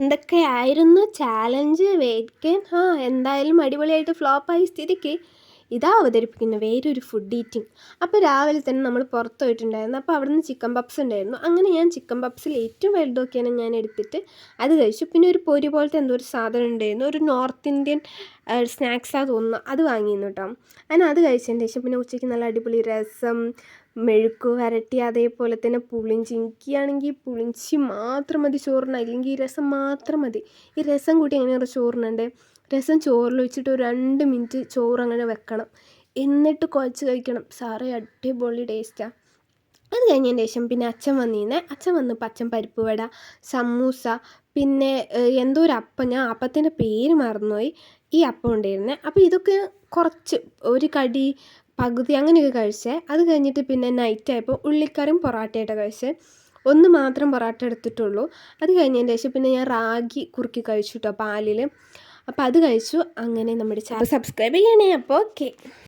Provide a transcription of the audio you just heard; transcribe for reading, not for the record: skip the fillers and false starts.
എന്തൊക്കെയായിരുന്നു challenge wait എന്തായാലും അടിപൊളിയായിട്ട് ഫ്ലോപ്പായ സ്ഥിതിക്ക് ഇതാ അവതരിപ്പിക്കുന്ന വേറൊരു ഫുഡ് ഈറ്റിംഗ്. അപ്പോൾ രാവിലെ തന്നെ നമ്മൾ പുറത്ത് പോയിട്ടുണ്ടായിരുന്നു. അപ്പോൾ അവിടെ നിന്ന് ചിക്കൻ പപ്സ് ഉണ്ടായിരുന്നു. അങ്ങനെ ഞാൻ ചിക്കൻ പപ്സിൽ ഏറ്റവും വലുതൊക്കെയാണ് ഞാൻ എടുത്തിട്ട് അത് കഴിച്ചു. പിന്നെ ഒരു പൊരി പോലത്തെ എന്തോ ഒരു സാധനം ഉണ്ടായിരുന്നു, ഒരു നോർത്ത് ഇന്ത്യൻ സ്നാക്സാണ് തോന്നുന്നു, അത് വാങ്ങിയിരുന്നു കേട്ടോ. അങ്ങനെ അത് കഴിച്ചതിന് ശേഷം പിന്നെ ഉച്ചയ്ക്ക് നല്ല അടിപൊളി രസം, മെഴുക്ക് വരട്ടി, അതേപോലെ തന്നെ പുളിഞ്ചി. എനിക്കാണെങ്കിൽ പുളിഞ്ചി മാത്രം മതി ചോറിന്, അല്ലെങ്കിൽ ഈ രസം മാത്രം മതി. ഈ രസം കൂട്ടി എങ്ങനെയാണ് ചോറിനുണ്ട്, രസം ചോറിൽ വെച്ചിട്ട് ഒരു 2 മിനിറ്റ് ചോറ് അങ്ങനെ വെക്കണം, എന്നിട്ട് കുഴച്ച് കഴിക്കണം. സാറേ അടിപൊളി ടേസ്റ്റാണ്. അത് കഴിഞ്ഞതിന് ശേഷം പിന്നെ അച്ഛൻ വന്നപ്പോൾ അച്ഛൻ പരിപ്പ് വട, സമൂസ, പിന്നെ എന്തോ ഒരു അപ്പം, ഞാൻ അപ്പത്തിൻ്റെ പേര് മറന്നുപോയി, ഈ അപ്പം ഉണ്ടായിരുന്നത്. അപ്പോൾ ഇതൊക്കെ കുറച്ച് ഒരു കടി പകുതി അങ്ങനെയൊക്കെ കഴിച്ചേ. അത് കഴിഞ്ഞിട്ട് പിന്നെ നൈറ്റായപ്പോൾ ഉള്ളിക്കറിയും പൊറാട്ടയായിട്ട് കഴിച്ചേ. ഒന്ന് മാത്രം പൊറാട്ട എടുത്തിട്ടുള്ളൂ. അത് കഴിഞ്ഞതിന് ശേഷം പിന്നെ ഞാൻ റാഗി കുറുക്കി കഴിച്ചു കേട്ടോ പാലിൽ. അപ്പോൾ അത് കഴിച്ചു. അങ്ങനെ നമ്മുടെ ചാനൽ സബ്സ്ക്രൈബ് ചെയ്യണേ. അപ്പോൾ ഓക്കെ.